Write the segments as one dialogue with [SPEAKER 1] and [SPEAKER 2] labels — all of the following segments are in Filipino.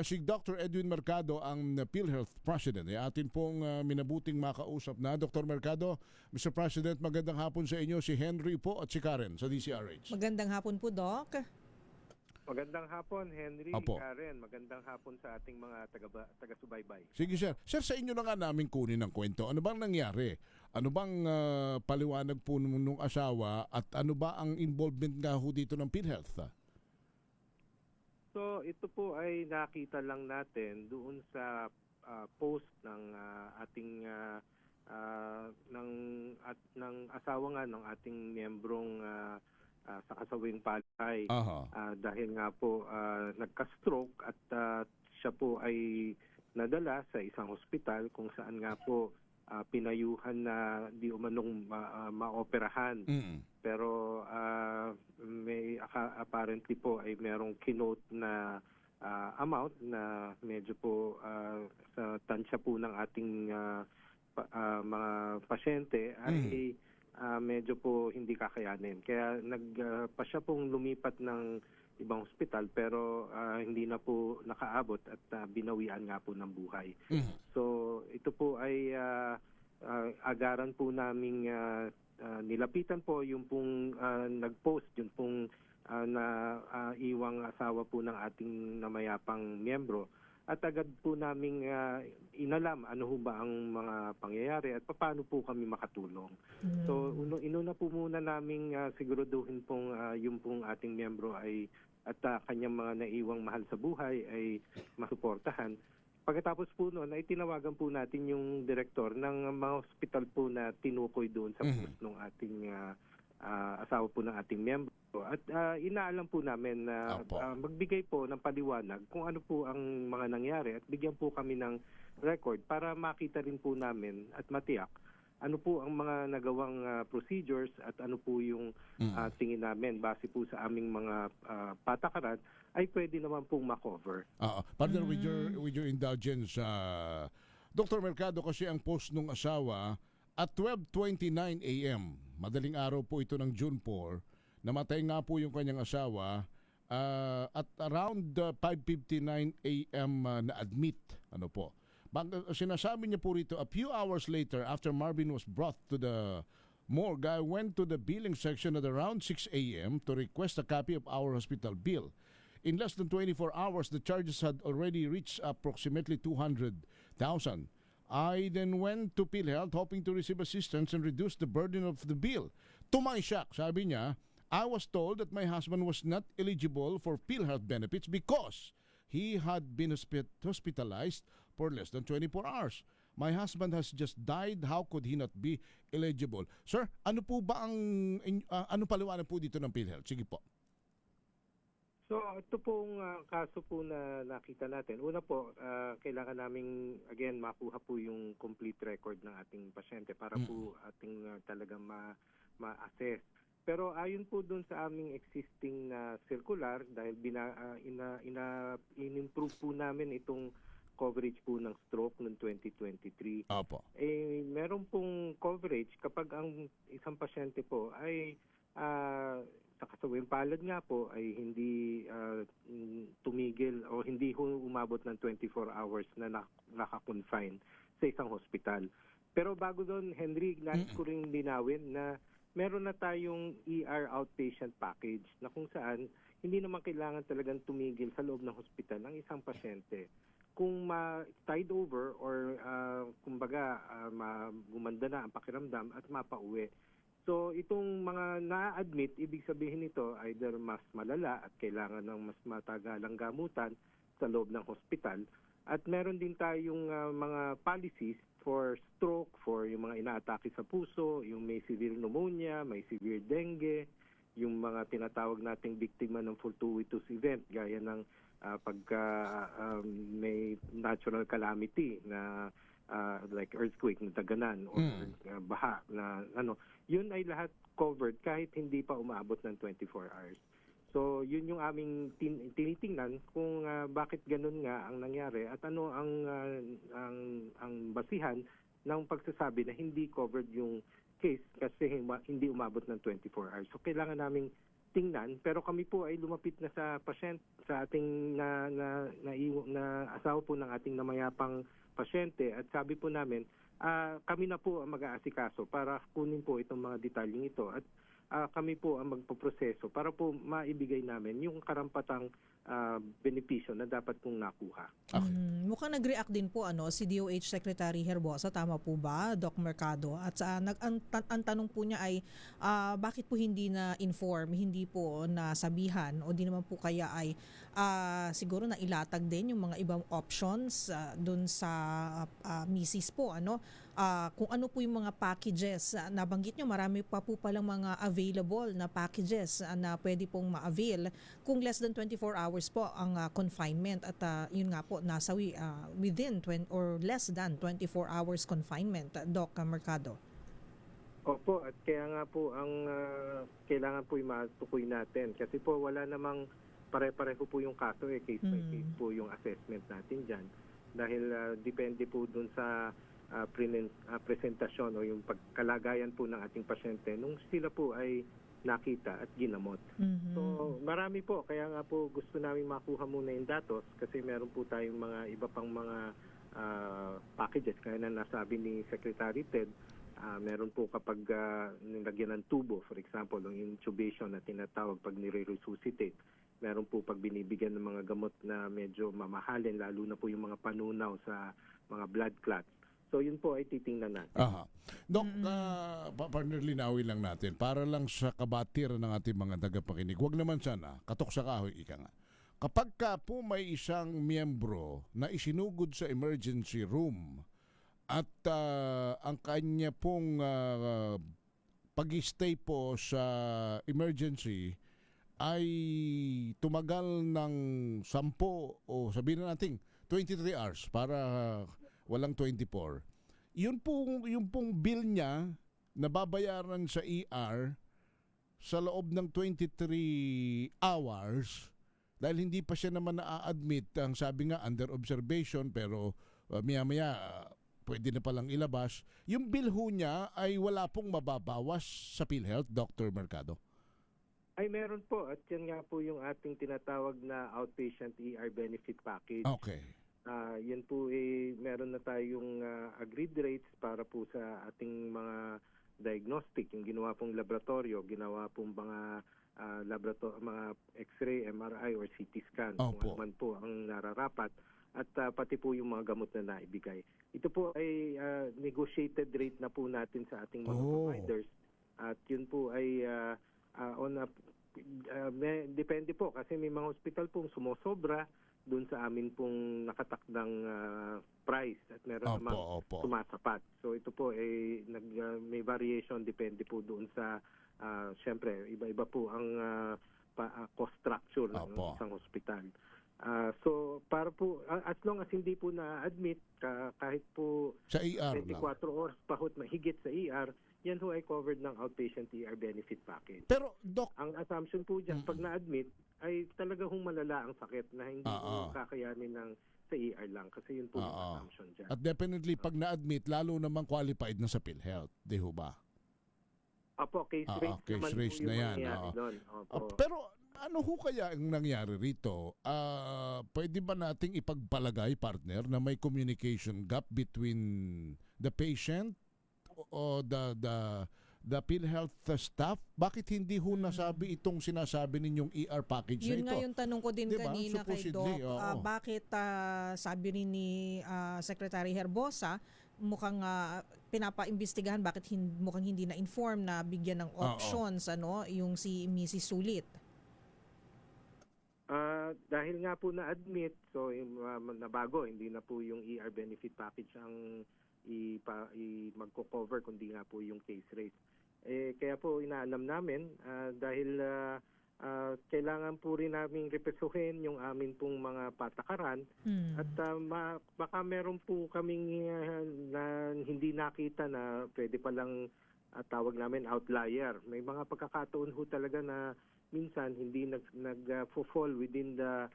[SPEAKER 1] si Dr. Edwin Mercado, ang PhilHealth President. Atin pong minabuting makausap na. Dr. Mercado, Mr. President, magandang hapon sa inyo. Si Henry po at si Karen sa DCRH.
[SPEAKER 2] Magandang hapon po, Doc.
[SPEAKER 3] Magandang hapon, Henry,
[SPEAKER 1] Opo.
[SPEAKER 3] Karen. Magandang hapon sa ating mga taga-subaybay.
[SPEAKER 1] Sige, sir. Sir, sa inyo na nga namin kunin ang kwento. Ano bang nangyari? Ano bang paliwanag po nung asawa at ano ba ang involvement nga ho dito ng PhilHealth?
[SPEAKER 3] So, ito po ay nakita lang natin doon sa post ng ating ng asawa nga ng ating miyembrong sa kasawing palay. Dahil nga po nagka-stroke at siya po ay nadala sa isang hospital kung saan nga po pinayuhan na di umanong maoperahan. Pero may apparently po ay merong kinote na amount na medyo po sa tansya po ng ating mga pasyente ay medyo po hindi kakayanin. Kaya pa siya pong lumipat ng ibang hospital pero hindi na po nakaabot at binawian nga po ng buhay. So ito po ay agaran po naming nilapitan po yung pong nag-post, yung pong iwang asawa po ng ating namayapang miyembro. At agad po naming inalam ano ho ba ang mga pangyayari at paano po kami makatulong. So inuna po muna naming siguraduhin pong yung pong ating miyembro ay at kanyang mga naiwang mahal sa buhay ay masuportahan. Pagkatapos po noon ay tinawagan po natin yung direktor ng mga hospital po na tinukoy doon sa post ng ating asawa po ng ating miyembro. At inaalam po namin na magbigay po ng paliwanag kung ano po ang mga nangyari at bigyan po kami ng record para makita rin po namin at matiyak ano po ang mga nagawang procedures at ano po yung tingin namin base po sa aming mga patakaran ay pwede naman pong makover.
[SPEAKER 1] Partner, with your indulgence, Dr. Mercado, kasi ang post ng asawa at 12:29 a.m., madaling araw po ito ng June 4, namatay nga po yung kanyang asawa at around 5:59 a.m. na-admit. Ano po? Sinasabi niya po rito, a few hours later after Marvin was brought to the morgue, I went to the billing section at around 6 a.m. to request a copy of our hospital bill. In less than 24 hours, the charges had already reached approximately 200,000. I then went to PhilHealth hoping to receive assistance and reduce the burden of the bill. To my shock, sabi niya, I was told that my husband was not eligible for PhilHealth benefits because he had been hospitalized for less than 24 hours. My husband has just died. How could he not be eligible? Sir, ano po ba ang ano paliwanag po dito ng PhilHealth? Sige po.
[SPEAKER 3] So ito pong kaso po na nakita natin. Una po, kailangan naming again makuha po yung complete record ng ating pasyente para po ating talagang ma-assess. Pero ayon po doon sa aming existing circular dahil in-improve po namin itong coverage po ng stroke noong 2023. Meron pong coverage kapag ang isang pasyente po ay sa kasawing palad nga po ay hindi tumigil o hindi umabot ng 24 hours na naka-confine sa isang hospital. Pero bago doon, Henry, nais ko rin linawin na meron na tayong ER outpatient package na kung saan hindi naman kailangan talagang tumigil sa loob ng hospital ng isang pasyente. Kung ma-tide over or kumbaga gumanda na ang pakiramdam at mapauwi. So itong mga na-admit, ibig sabihin nito either mas malala at kailangan ng mas matagalang gamutan sa loob ng hospital. At meron din tayong mga policies for stroke, for yung mga inaatake sa puso, yung may severe pneumonia, may severe dengue, yung mga tinatawag nating biktima ng fortuitous event gaya ng pagka may natural calamity na like earthquake na daganan or baha na yun ay lahat covered kahit hindi pa umaabot ng 24 hours. So yun yung aming tinitingnan kung bakit ganun nga ang nangyari at ano ang basihan ng pagsasabi na hindi covered yung case kasi hindi umabot ng 24 hours. So kailangan naming tingnan, pero kami po ay lumapit na sa pasyente, sa ating na asawa po ng ating namayapang pasyente, at sabi po namin, kami na po ang mag-aasikaso para kunin po itong mga detalyeng ito, at kami po ang magpoproseso para po maibigay namin yung karampatang benepisyo na dapat pong nakuha.
[SPEAKER 1] Okay.
[SPEAKER 2] Mukhang nag-react din po si DOH Secretary Herbosa, tama po ba, Doc Mercado? At ang tanong po niya ay bakit po hindi na-inform, hindi po nasabihan, o di naman po kaya ay siguro na ilatag din yung mga ibang options dun sa misis po, kung ano po yung mga packages. Nabanggit nyo, marami pa po palang mga available na packages na pwede pong ma-avail kung less than 24 hours po ang confinement, at yun nga po, nasawi within or less than 24 hours confinement, Doc Mercado.
[SPEAKER 3] Opo, at kaya nga po ang kailangan po matukoy natin, kasi po wala namang pare-pareho po yung kaso, case by case po yung assessment natin dyan, dahil depende po dun sa presentasyon o yung pagkalagayan po ng ating pasyente nung sila po ay nakita at ginamot. So marami po, kaya nga po gusto namin makuha muna yung datos, kasi meron po tayong mga iba pang mga packages, kaya na nasabi ni Secretary Ted. Meron po kapag nilagyan ng tubo, for example, yung intubation na tinatawag pag nire-resuscitate. Meron po pag binibigyan ng mga gamot na medyo mamahalin, lalo na po yung mga panunaw sa mga blood clots. So yun po ay titingnan natin.
[SPEAKER 1] Dok, partner, linawin lang natin para lang sa kabatiran ng ating mga tagapakinig. Huwag naman sana katok sa kahoy, ika nga. Kapag ka po may isang miyembro na isinugod sa emergency room at ang kanya pong pag-stay po sa emergency ay tumagal ng 10 o sabihin na natin 23 hours para walang 24. Yung pong bill niya na babayaran sa ER sa loob ng 23 hours, dahil hindi pa siya naman na-admit, ang sabi nga under observation, pero maya-maya pwede na palang ilabas, yung bill ho niya ay wala pong mababawas sa PhilHealth, Dr. Mercado?
[SPEAKER 3] Ay meron po, at yan nga po yung ating tinatawag na outpatient ER benefit package.
[SPEAKER 1] Okay.
[SPEAKER 3] Yan po meron na tayong agreed rates para po sa ating mga diagnostic, yung ginawa pong laboratorio, ginawa pong mga mga X-ray, MRI or CT scan, kung ano man po ang nararapat, at pati po yung mga gamot na naibigay. Ito po ay negotiated rate na po natin sa ating mga providers, at yun po ay depende po, kasi may mga hospital pong sumosobra doon sa amin pong nakatakdang price, at meron namang sumasapat. So ito po ay may variation, depende po doon sa syempre iba-iba po ang cost structure ng isang hospital. So para po as long as hindi po na-admit, kahit po
[SPEAKER 1] sa ER
[SPEAKER 3] 24 hours pahot mahigit sa ER, yan ho ay covered ng outpatient ER benefit package.
[SPEAKER 1] Pero Doc,
[SPEAKER 3] ang assumption po dyan, pag na-admit, ay talaga hong malala ang sakit na hindi po kakayanin ng sa ER lang, kasi yun po yung assumption dyan.
[SPEAKER 1] At definitely pag na-admit, lalo namang qualified na sa PhilHealth, di ho ba?
[SPEAKER 3] Apo, case rates
[SPEAKER 1] na yan. Pero ano ho kaya ang nangyari rito? Pwede ba nating ipagpalagay, partner, na may communication gap between the patient o the PhilHealth staff? Bakit hindi ho nasabi itong sinasabi ninyong ER package na ito?
[SPEAKER 2] Yun nga yung tanong ko din kanina kay Doc. Bakit sabi rin ni Secretary Herbosa, mukhang pinapaimbestigahan, bakit mukhang hindi na-inform na bigyan ng options yung si Mrs. Sulit?
[SPEAKER 3] Dahil nga po na-admit, so nabago, hindi na po yung ER benefit package ang magko-cover, kundi nga po yung case rate. Kaya po inaalam namin, dahil kailangan po rin namin repesuhin yung amin pong mga patakaran, at baka meron po kaming na hindi nakita na pwede palang tawag namin outlier. May mga pagkakataon ho talaga na minsan hindi nag-fall within the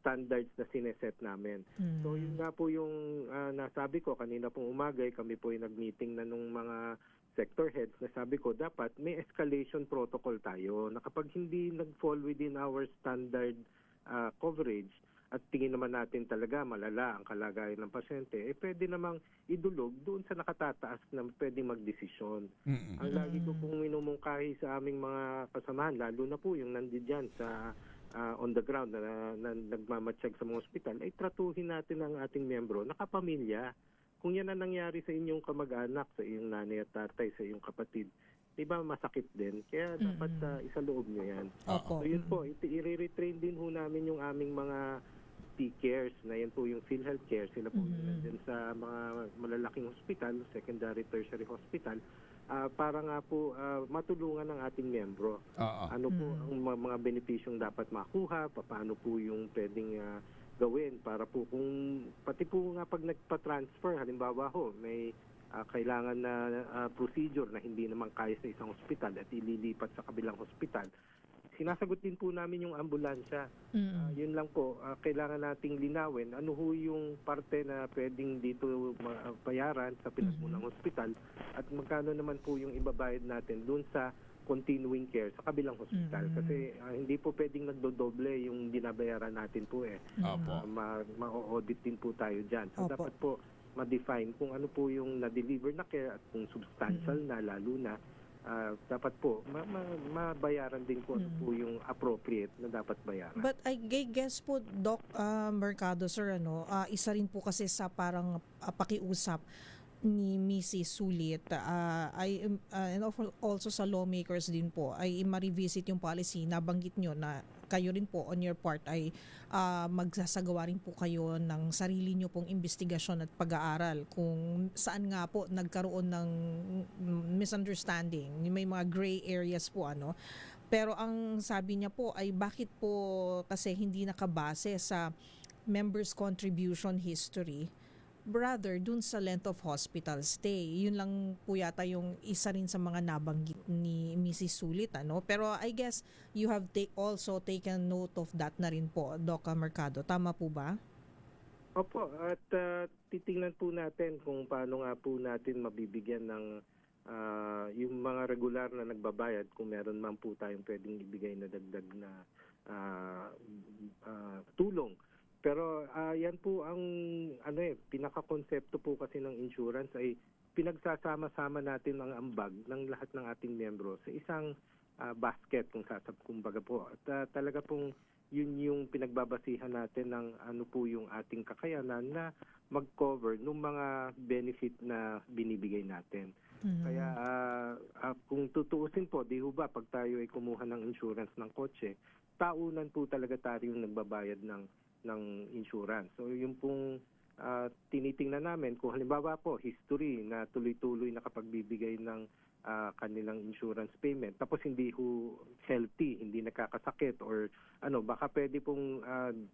[SPEAKER 3] standards na sineset namin. So yun nga po yung nasabi ko kanina pong umaga, kami po ay nag-meeting na nung mga sector heads na sabi ko dapat may escalation protocol tayo na kapag hindi nag-fall within our standard coverage at tingin naman natin talaga malala ang kalagayan ng pasyente, pwede namang idulog doon sa nakatataas na pwede magdesisyon. Ang lagi ko pong minumungkahi sa aming mga kasamahan, lalo na po yung nandiyan sa on the ground na nagmamatsyag sa mga ospital, ay tratuhin natin ang ating miyembro na kapamilya. Kung yan ang nangyari sa inyong kamag-anak, sa iyong nanay at tatay, sa iyong kapatid, diba masakit din? Kaya dapat isaloob nyo yan.
[SPEAKER 2] Opo.
[SPEAKER 3] So yun po, i-retrain din ho namin yung aming mga P-cares, na yan po yung PhilHealth Care. Sila po nandyan sa mga malalaking hospital, secondary, tertiary hospital, para nga po matulungan ng ating miyembro. Ano po ang mga benepisyong dapat makuha, paano po yung pwedeng gawin para po kung pati po nga pag nagpa-transfer, halimbawa ho, may kailangan na procedure na hindi naman kaya sa isang hospital at ililipat sa kabilang hospital, sinasagot din po namin yung ambulansya. Yun lang po, kailangan nating linawin ano ho yung parte na pwedeng dito bayaran sa pinagmunang hospital at magkano naman po yung ibabayad natin doon sa continuing care sa kabilang hospital. Kasi hindi po pwedeng nagdodoble yung binabayaran natin po ma-audit din po tayo dyan. So dapat po ma-define kung ano po yung na-deliver na care at kung substantial na lalo na dapat po mabayaran din kung ano po yung appropriate na dapat bayaran.
[SPEAKER 2] But I guess po, Doc Mercado, sir, isa rin po kasi sa parang pakiusap ni Mrs. Sulit and also sa lawmakers din po ay ma-revisit yung policy. Nabanggit nyo na kayo rin po on your part ay magsasagawa rin po kayo ng sarili nyo pong investigasyon at pag-aaral kung saan nga po nagkaroon ng misunderstanding, may mga gray areas po pero ang sabi niya po ay bakit po kasi hindi nakabase sa members contribution history, rather dun sa length of hospital stay. Yun lang po yata yung isa rin sa mga nabanggit ni Mrs. Sulit. Pero I guess you have also taken note of that na rin po, Doc Mercado. Tama po ba?
[SPEAKER 3] Opo, at titingnan po natin kung paano nga po natin mabibigyan ng yung mga regular na nagbabayad kung meron man po tayong pwedeng ibigay na dagdag na tulong. Pero yan po ang pinaka-konsepto po kasi ng insurance ay pinagsasama-sama natin ang ambag ng lahat ng ating miyembro sa isang basket kumbaga po. At talaga pong yun yung pinagbabasihan natin ng ano po yung ating kakayanan na mag-cover ng mga benefit na binibigay natin. Kaya kung tutuusin po, di ho ba pag tayo ay kumuha ng insurance ng kotse, taunan po talaga tayo yung nagbabayad ng insurance. So yung pong tinitingnan namin kung halimbawa po history na tuloy-tuloy nakapagbibigay ng kanilang insurance payment tapos hindi ho healthy, hindi nakakasakit or baka pwede pong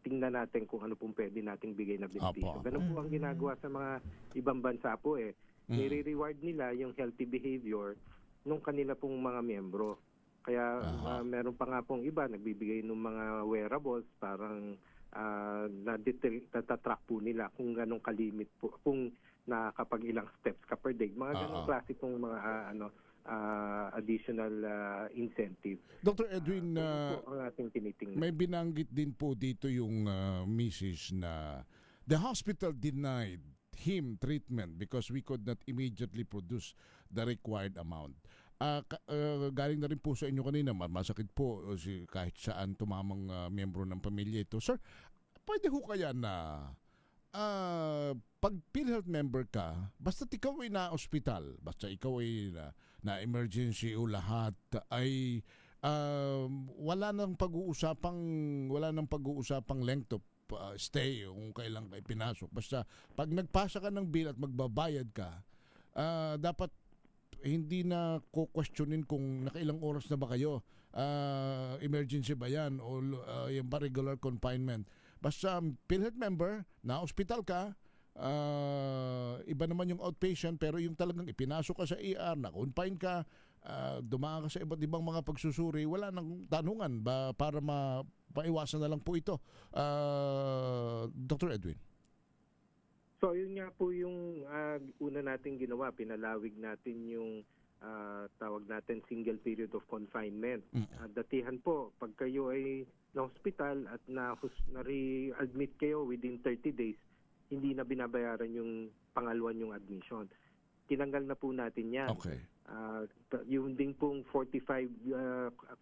[SPEAKER 3] tingnan natin kung ano pong pwede nating bigay na benepisyo. Ganun po ang ginagawa sa mga ibang bansa po nire-reward nila yung healthy behavior nung kanila pong mga miyembro. Kaya meron pa nga pong iba nagbibigay ng mga wearables parang natatrack po nila kung ganong kalimit po, kung nakapag ilang steps ka per day. Mga ganong klase pong mga additional incentive.
[SPEAKER 1] Dr. Edwin,
[SPEAKER 3] ang ating tinitingnan.
[SPEAKER 1] may binanggit din po dito yung Mrs. na the hospital denied him treatment because we could not immediately produce the required amount. Galing na rin po sa inyo kanina, masakit po kahit saan tumamang miyembro ng pamilya ito. Sir, pwede ho kaya na pag PhilHealth member ka, basta ikaw ay na-hospital, basta ikaw ay na-emergency o lahat, ay wala nang pag-uusapang length of stay kung kailan kayo pinasok. Basta pag nagpasa ka ng bill at magbabayad ka, dapat hindi na questionin kung nakailang oras na ba kayo, emergency ba yan o yung ba regular confinement. Basta PhilHealth member, na-hospital ka, iba naman yung outpatient pero yung talagang ipinasok ka sa ER, na-confine ka, dumaan ka sa iba't ibang mga pagsusuri, wala nang tanungan ba para maiwasan na lang po ito. Dr. Edwin.
[SPEAKER 3] So yun nga po yung una nating ginawa, pinalawig natin yung tawag natin single period of confinement. Datihan po, pag kayo ay na-hospital at na-re-admit kayo within 30 days, hindi na binabayaran yung pangalawan yung admission. Tinanggal na po natin yan.
[SPEAKER 1] Okay.
[SPEAKER 3] Yung ding pong 45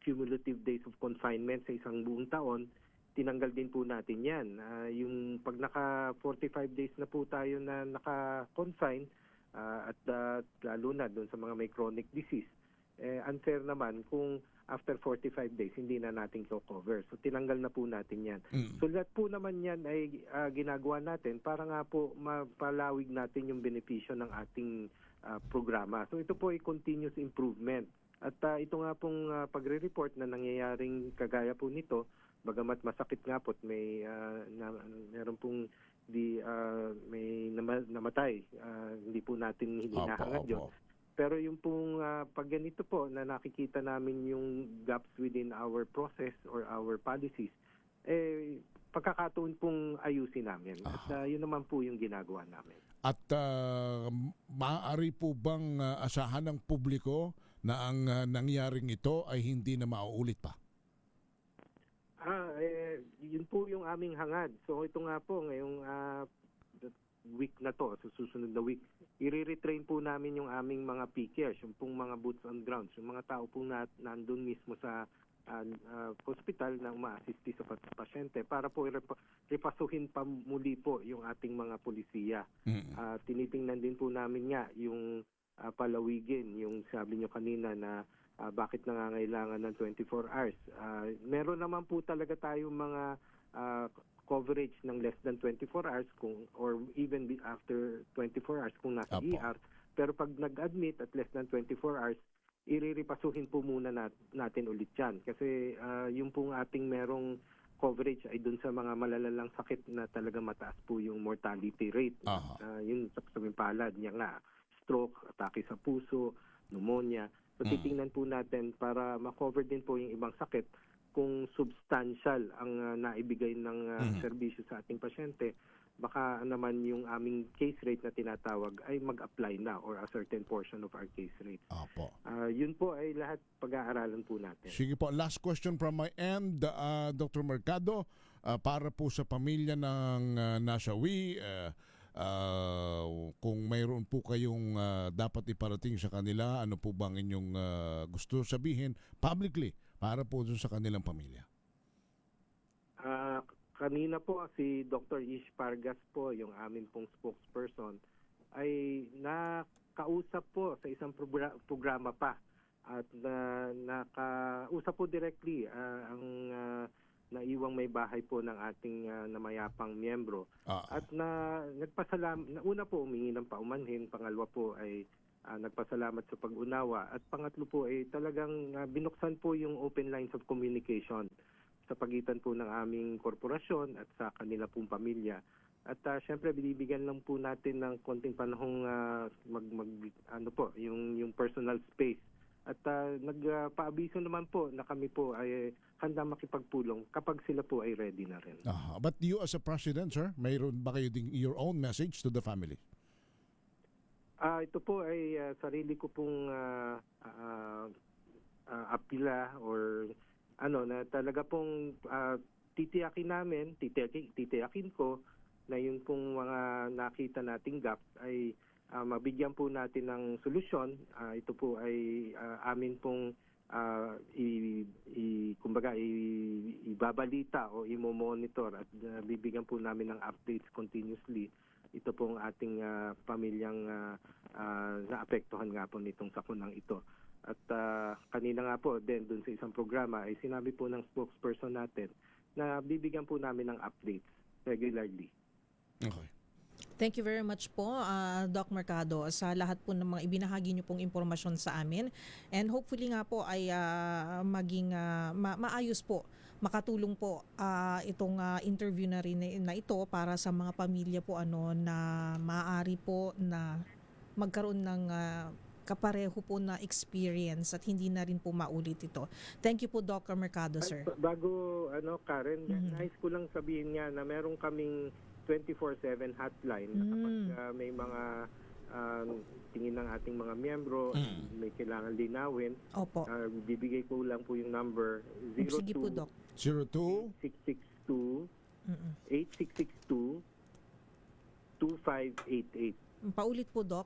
[SPEAKER 3] cumulative days of confinement sa isang buong taon, tinanggal din po natin yan. Yung pag naka 45 days na po tayo na naka-confine, at lalo na doon sa mga may chronic disease, unfair naman kung after 45 days hindi na natin cover. So tinanggal na po natin yan. So lahat po naman yan ay ginagawa natin para nga po mapalawig natin yung benepisyo ng ating programa. So ito po ay continuous improvement. At ito nga pong pagre-report na nangyayaring kagaya po nito, bagamat masakit nga po at meron pong may namatay, hindi po natin hinahangad yun. Pero yung pong pag ganito po na nakikita namin yung gaps within our process or our policies, pagkakataon pong ayusin namin. At yun naman po yung ginagawa namin.
[SPEAKER 1] At maaari po bang asahan ng publiko na ang nangyaring ito ay hindi na mauulit pa?
[SPEAKER 3] Yun po yung aming hangad. So ito nga po, ngayong week na to, sa susunod na week, i-retrain po namin yung aming mga PCARES, yung pong mga boots on ground, yung mga tao po nandun mismo sa hospital na uma-assist sa pasyente para po repasuhin pa muli po yung ating mga polisiya. Tinitingnan din po namin nga yung palawigin, yung sabi nyo kanina na bakit nangangailangan ng 24 hours. Meron naman po talaga tayong mga coverage ng less than 24 hours or even after 24 hours kung nasa ER. Pero pag nag-admit at less than 24 hours, iriripasuhin po muna natin ulit yan. Kasi yung pong ating merong coverage ay dun sa mga malalalang sakit na talaga mataas po yung mortality rate. Yun sa palad niya nga, stroke, atake sa puso, pneumonia. So titingnan po natin para ma-cover din po yung ibang sakit kung substantial ang naibigay ng serbisyo sa ating pasyente, baka naman yung aming case rate na tinatawag ay mag-apply na or a certain portion of our case rate. Yun po ay lahat pag-aaralan po natin.
[SPEAKER 1] Sige po, last question from my end, Dr. Mercado, para po sa pamilya ng nasawi, kung mayroon po kayong dapat iparating sa kanila, ano po bang inyong gusto sabihin publicly para po dun sa kanilang pamilya?
[SPEAKER 3] Kanina po si Dr. Ish Pargas po, yung amin pong spokesperson, ay nakausap po sa isang programa pa at nakausap po directly ang naiwang may bahay po ng ating namayapang miyembro. At nagpasalamat, una po humingi ng paumanhin, pangalawa po ay nagpasalamat sa pag-unawa, at pangatlo po ay talagang binuksan po yung open lines of communication sa pagitan po ng aming korporasyon at sa kanila pong pamilya. At syempre binibigyan lang po natin ng konting panahong yung personal space. At nagpaabiso naman po na kami po ay handa makipagpulong kapag sila po ay ready na rin.
[SPEAKER 1] But you as a president, sir, mayroon ba kayo ding your own message to the family?
[SPEAKER 3] Ito po ay sarili ko pong apila or na talaga pong titiyakin ko na yun pong mga nakita nating gaps ay mabigyan po natin ng solusyon. Ito po ay amin pong ibabalita o imo-monitor at bibigyan po namin ng updates continuously. Ito pong ating pamilyang naapektuhan nga po nitong sakunang ito. At kanina nga po din dun sa isang programa ay sinabi po ng spokesperson natin na bibigyan po namin ng updates regularly.
[SPEAKER 1] Okay.
[SPEAKER 2] Thank you very much po, Doc Mercado, sa lahat po ng mga ibinahagi niyo pong impormasyon sa amin. And hopefully nga po ay maging maayos po, makatulong po itong interview na rin na ito para sa mga pamilya po na maaari po na magkaroon ng kapareho po na experience at hindi na rin po maulit ito. Thank you po, Dr. Mercado, sir.
[SPEAKER 3] Bago, Karen, nais ko lang sabihin nga na meron kaming 24/7 hotline na kapag may mga tingin ng ating mga miyembro, may kailangan linawin,
[SPEAKER 2] Opo.
[SPEAKER 3] bibigay ko lang po yung number
[SPEAKER 2] Sige po, Doc.
[SPEAKER 1] 02
[SPEAKER 3] 8662 2588.
[SPEAKER 2] Paulit po, Doc.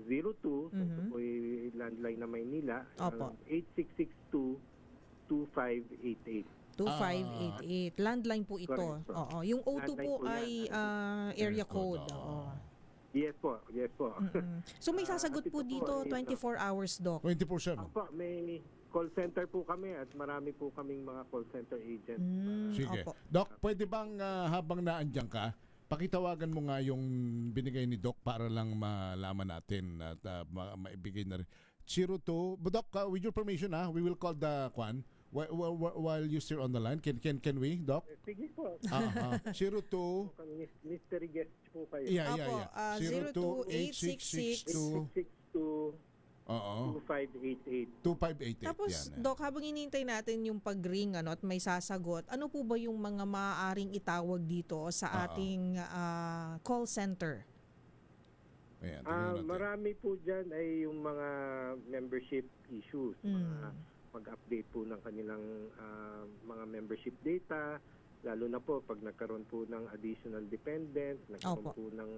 [SPEAKER 3] 02, ito po yung landline na Maynila,
[SPEAKER 2] Opo.
[SPEAKER 3] 8662-2588.
[SPEAKER 2] 2588. Landline po ito.
[SPEAKER 3] Correct po.
[SPEAKER 2] Oo. Yung O2
[SPEAKER 3] Landline
[SPEAKER 2] po
[SPEAKER 3] po yan.
[SPEAKER 2] ay area code. Oo.
[SPEAKER 3] Yes po.
[SPEAKER 2] So may sasagot
[SPEAKER 3] At
[SPEAKER 2] po
[SPEAKER 3] ito
[SPEAKER 2] dito
[SPEAKER 3] po,
[SPEAKER 2] 24 hours, Doc.
[SPEAKER 1] 24/7.
[SPEAKER 3] Opo, may call center po kami at marami po kaming mga call center agents.
[SPEAKER 1] Sige.
[SPEAKER 2] Opo.
[SPEAKER 1] Doc, pwede bang habang naandyan ka, pakitawagan mo nga yung binigay ni Doc para lang malaman natin at maibigay na rin. 02, but Doc, with your permission, we will call the Kwan while you're still on the line. Can we, Doc?
[SPEAKER 3] Sige po.
[SPEAKER 1] 02
[SPEAKER 3] Mystery guest po kayo.
[SPEAKER 1] Yeah.
[SPEAKER 2] Opo,
[SPEAKER 1] 02866
[SPEAKER 3] 8662
[SPEAKER 1] Oo.
[SPEAKER 3] 2588.
[SPEAKER 1] 2588.
[SPEAKER 2] Tapos,
[SPEAKER 1] yan.
[SPEAKER 2] Doc, habang hinihintay natin yung pag-ring at may sasagot, ano po ba yung mga maaaring itawag dito sa ating call center?
[SPEAKER 1] Ayan, tingnan natin.
[SPEAKER 3] Marami po dyan ay yung mga membership issues. Mag-update po ng kanilang mga membership data, lalo na po pag nagkaroon po ng additional dependent, nagkaroon
[SPEAKER 2] Opo.
[SPEAKER 3] po ng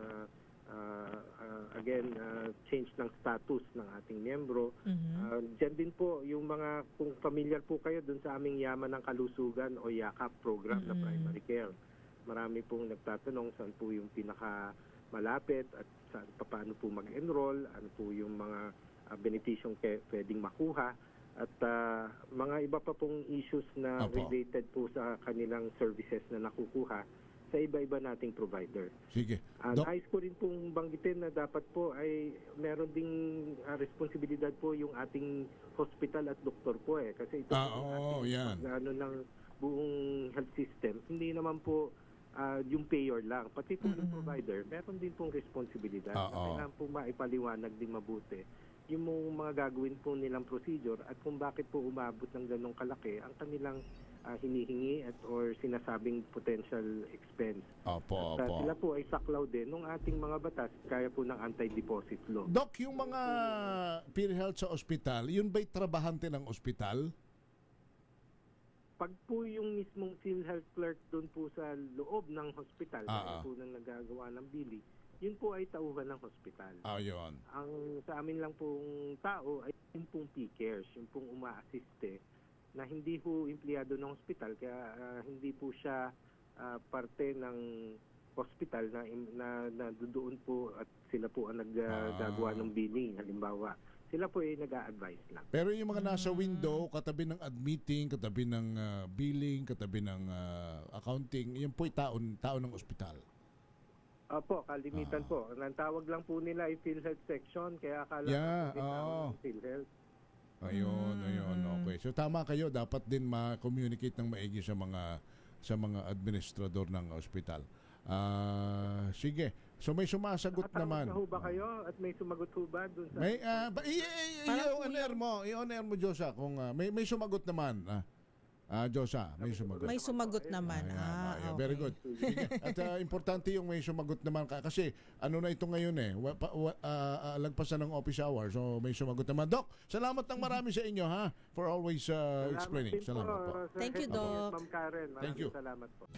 [SPEAKER 3] change ng status ng ating miyembro. Diyan din po yung mga, kung familiar po kayo dun sa aming Yaman ng Kalusugan o YAKAP program na primary care. Marami pong nagtatanong saan po yung pinaka malapit at saan paano po mag-enroll, ano po yung mga benepisyong pwedeng makuha at mga iba pa pong issues na
[SPEAKER 1] Opo.
[SPEAKER 3] related po sa kanilang services na nakukuha sa iba-iba nating provider.
[SPEAKER 1] Sige. Doc,
[SPEAKER 3] Nais ko rin pong banggitin na dapat po ay meron ding responsibilidad po yung ating hospital at doktor po kasi ito
[SPEAKER 1] yan.
[SPEAKER 3] ng buong health system, hindi naman po yung payer lang, pati po yung provider, meron din pong responsibilidad. Kailangan po maipaliwanag din mabuti yung mga gagawin po nilang procedure at kung bakit po umabot ng ganong kalaki ang kanilang hinihingi at or sinasabing potential expense.
[SPEAKER 1] Opo.
[SPEAKER 3] Sila po ay saklaw din ng ating mga batas, kaya po ng anti-deposit law.
[SPEAKER 1] Doc, yung mga PhilHealth sa ospital, yun ba'y trabahante ng ospital?
[SPEAKER 3] Pag po yung mismong PhilHealth clerk doon po sa loob ng hospital, kaya po nang nagagawa ng billing, yun po ay tauhan ng hospital.
[SPEAKER 1] Yun.
[SPEAKER 3] Ang sa amin lang pong tao ay yung pong PCares, yung pong uma-assiste na hindi po empleyado ng hospital, kaya hindi po siya parte ng hospital na doon po at sila po ang naggagawa ng billing, halimbawa. Sila po ay nag-a-advise lang.
[SPEAKER 1] Pero yung mga nasa window, katabi ng admitting, katabi ng billing, katabi ng accounting, yun po ay tao ng ospital.
[SPEAKER 3] Opo, kalimitan po. Ang tawag lang po nila ay PhilHealth section, kaya akala ko ng PhilHealth.
[SPEAKER 1] Ayun. Okay. So tama kayo, dapat din ma-communicate ng maigi sa mga administrador ng ospital. Sige. So may sumasagot naman.
[SPEAKER 3] Nakatawag na ho ba kayo at may sumagot ho ba dun sa...
[SPEAKER 1] May i-on-air mo, Josa, kung may sumagot naman. Josa, may sumagot.
[SPEAKER 2] May sumagot naman.
[SPEAKER 1] Okay.
[SPEAKER 2] Okay.
[SPEAKER 1] Very good. Sige. At importante yung may sumagot naman kasi ano na ito ngayon lagpasan ng office hour. So may sumagot naman. Doc, salamat ng marami sa inyo for always explaining. Salamat po.
[SPEAKER 2] Thank you, Doc.
[SPEAKER 3] Ma'am Karen,
[SPEAKER 1] Thank you.
[SPEAKER 3] Salamat po.